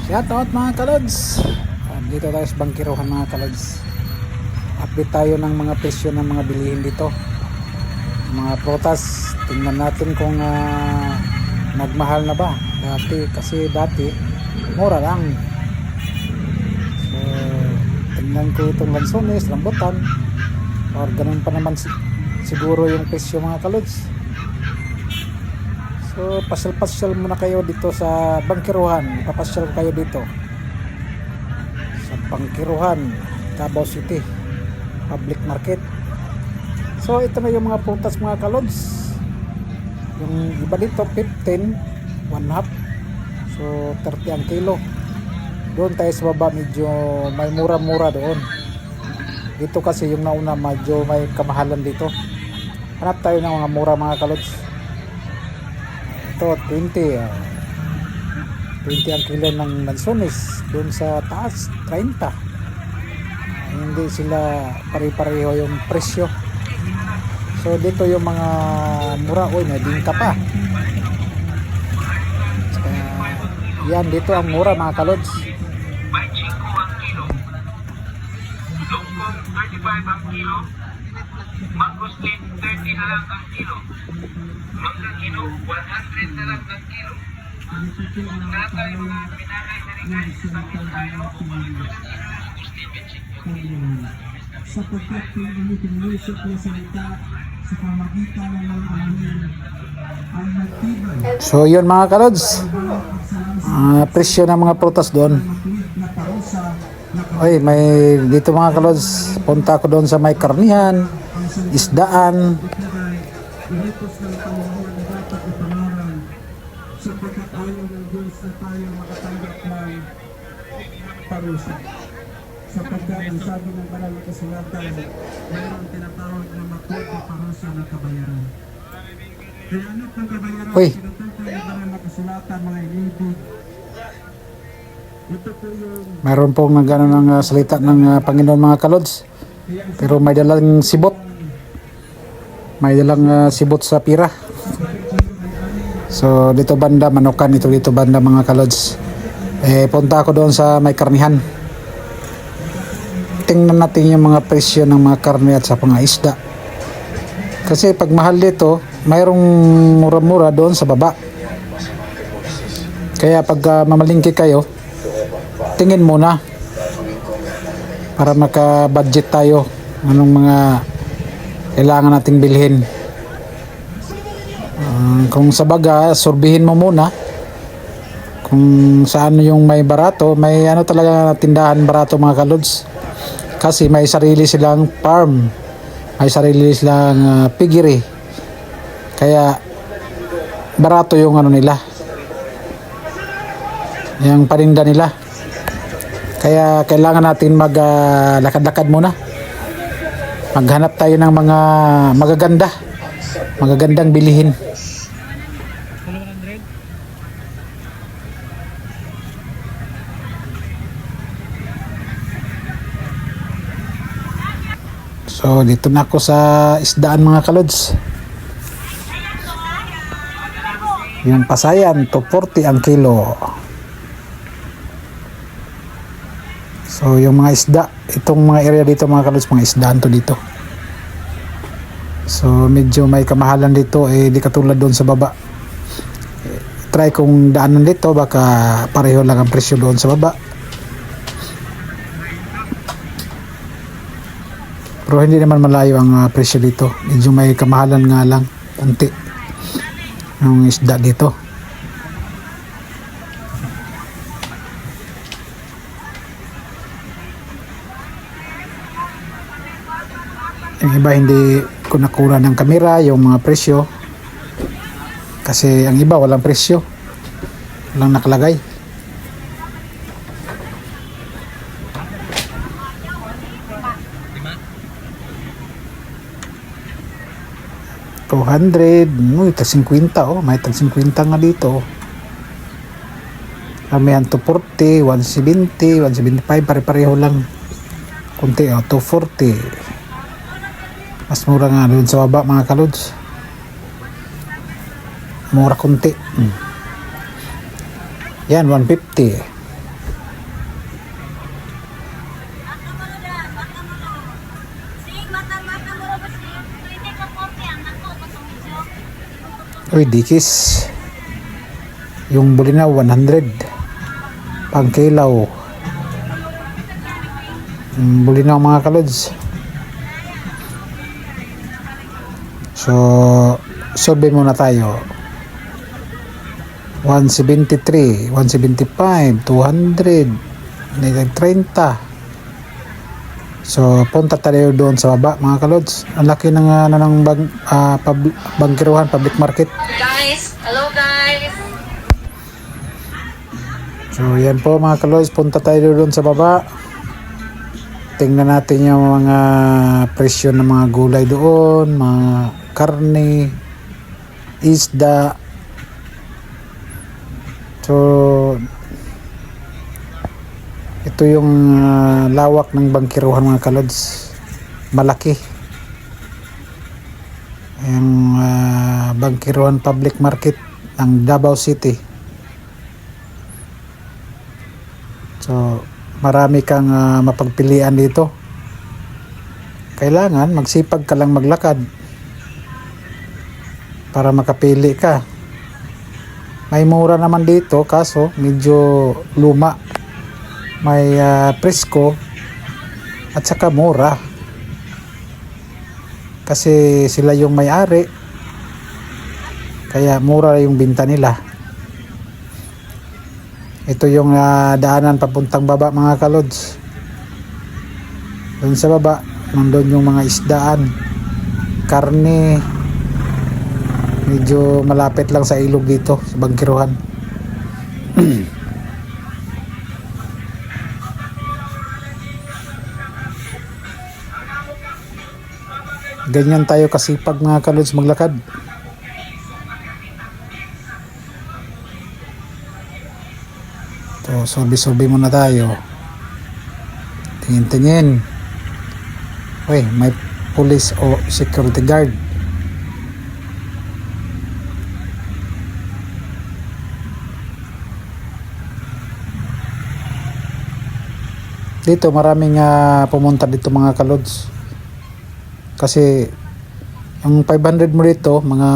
Shoutout mga kalods. Dito tayo sa bangkiruhan mga kalods. Update tayo ng mga presyo ng mga bilihin dito. Mga prutas, tingnan natin kung nagmahal na ba dati mura lang. So tingnan ko itong lansones, rambutan, or ganun pa naman siguro yung presyo mga kalods. So pasyal-pasyal muna kayo dito sa bangkiruhan. Papasyal kayo dito sa bangkiruhan, Davao City Public Market. So ito na yung mga prutas mga kalods. Yung iba dito 15, 1 half. So 30 ang kilo. Doon tayo sa baba medyo may mura-mura doon. Dito kasi yung nauna medyo may kamahalan dito. Hanap tayo ng mga mura mga kalods. Ito 20 ang kilo ng lansones. Doon sa taas 30. Hindi sila pare-pareho yung presyo. So dito yung mga mura, may bingka pa. Yan dito ang mura mga kalods. May 5 ang kilo. Longkong 35 ang kilo. Mangosteen 30 na lang ang kilo. Manggang hinog 100 na lang ang kilo. Lahat tayo mga pinanay na rin guys. Sabihin tayo. Sapagkat yung initinusok na salita sa pamagitan ng mga alin ay nagtibay So yun mga kalods, presyo ng mga prutas doon. na parusa na May dito mga kalods, punta ko doon sa may karnihan, isdaan. kapagay inipos ng Panginoon na dapat ipanaran sapagkat ayaw ng Diyos na tayo makatanggap ng parusa. Sapagkat ang sabi ng banal na kasulatan, mayroong tinatawag na makuha na parusa na kabayaran. Kaya anak ng kabayaran, Uy. tinutukoy ng banal na kasulatan mga inibig. Ito po yung Mayroon pong nagano ng salita ng Panginoon mga kalods. Pero may dalang sibot. May dalang sibot sa pira. So dito banda manukan, ito dito banda mga kalods. Punta ako doon sa may karnihan. Tingnan natin yung mga presyo ng mga karne at sa mga isda. Kasi pag mahal dito, mayroong mura-mura doon sa baba. Kaya pag mamalingki kayo, tingin muna para maka-budget tayo anong mga kailangan nating bilhin. Kung sa baga, sorbihin mo muna kung saan yung may barato. May talaga tindahan barato mga kalods. Kasi may sarili silang farm, may sarili silang piggery. Kaya barato yung nila, yung paninda nila. Kaya kailangan natin maglakad-lakad muna. Maghanap tayo ng mga magagandang bilihin. So dito na ako sa isdaan mga kalods. Yung pasayan, 240 ang kilo. So yung mga isda, itong mga area dito mga kalods, mga isdaan to dito. So medyo may kamahalan dito, di katulad doon sa baba. Try kong daanan dito, baka pareho lang ang presyo doon sa baba. Pero hindi naman malayo ang presyo dito. Medyo may kamahalan nga lang, konti yung isda dito. Yung iba hindi ko nakuha ng kamera yung mga presyo. Kasi ang iba walang presyo. Walang nakalagay. $200, tag 50 may tag 50 nga dito. Ramihan 240, 170, 175, pare-pareho lang. Kunti 240. Mas mura nga doon sa baba mga kalods. Mura kunti. Yan 150. Uy, dikis. Yung bulinaw 100. Pangkilaw. Bulinaw mga kalods. So, survey muna tayo. 173, 175, 200, 30. So, punta tayo doon sa baba mga kalods. Ang laki ng bangkiruhan, public market. Guys, hello guys. So, yan po mga kalods. Punta tayo doon sa baba. Tingnan natin yung mga presyo ng mga gulay doon, mga karne, isda. So, ito yung lawak ng bangkiruhan mga kalods. Malaki. Yung bangkiruhan public market ng Davao City. So, marami kang mapagpilian dito. Kailangan magsipag ka lang maglakad para makapili ka. May mura naman dito kaso medyo luma. May presko at saka mura. Kasi sila yung may-ari. Kaya mura yung binta nila. Ito yung daanan papuntang baba mga kalods. Doon sa baba, nandun yung mga isdaan, karne. Medyo malapit lang sa ilog dito, sa bangkiruhan. Ganyan tayo kasipag mga kalods maglakad. So, survey muna tayo. Tingin-tingin. Uy, may police o security guard. Dito maraming pumunta dito mga kalods. Kasi yung 500 mo dito, mga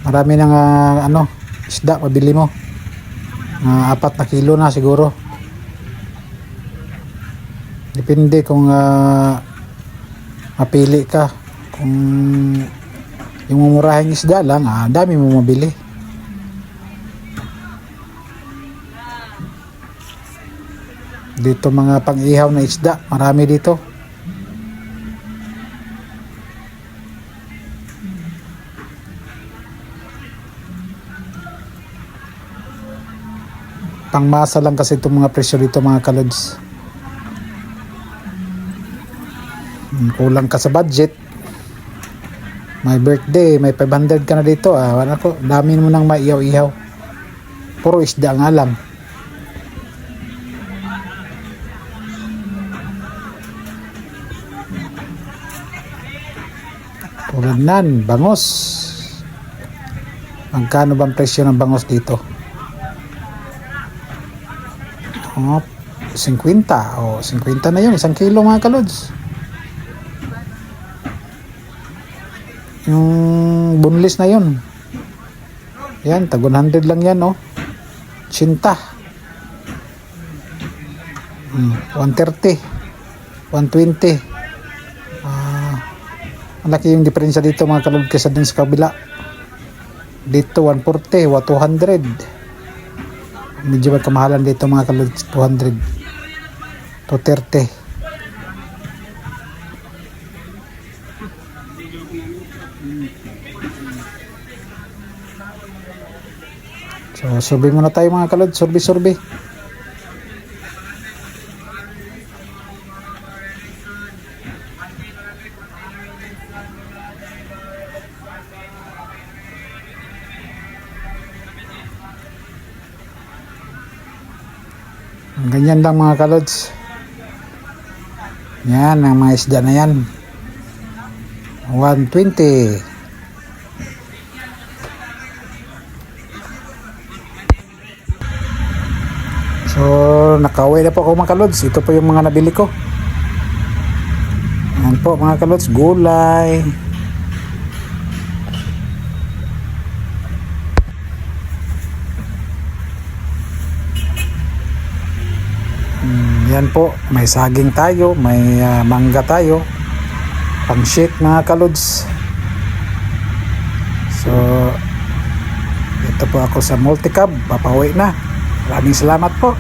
marami nang isda mabili mo. 4 na kilo na siguro. Depende kung mapili ka. Kung yung mumurahing isda lang, dami mo mabili. Dito mga pang-ihaw na isda, marami dito. Pangmasa lang kasi itong mga presyo dito mga kalods. Kulang ka sa budget, may birthday, may 500 ka na dito, dami mo nang maihaw-ihaw. Puro isda nga lang. Tulad nan, bangos. Magkano bang presyo ng bangos dito? 50. 50 na yun, 1 kilo mga kalods. Yung boneless na yun. Yan, tag 100 lang yan, 80. 130. 120. Malaki yung diferensya dito mga kalods kaysa din sa kabila. Dito 140, 200. Medyo may kamahalan dito mga kalods, 200 to 30. So, survey muna tayo mga kalods, survey. Ganyan lang mga kalods. Yan, ang mga isda na yan. 120. So, nakauwi na po ako mga kalods. Ito po yung mga nabili ko. Yan po mga kalods, gulay. Yan po, may saging tayo, may mangga tayo, pang shake mga kalods. So ito po ako sa Multicab, papauwi na. Maraming salamat po.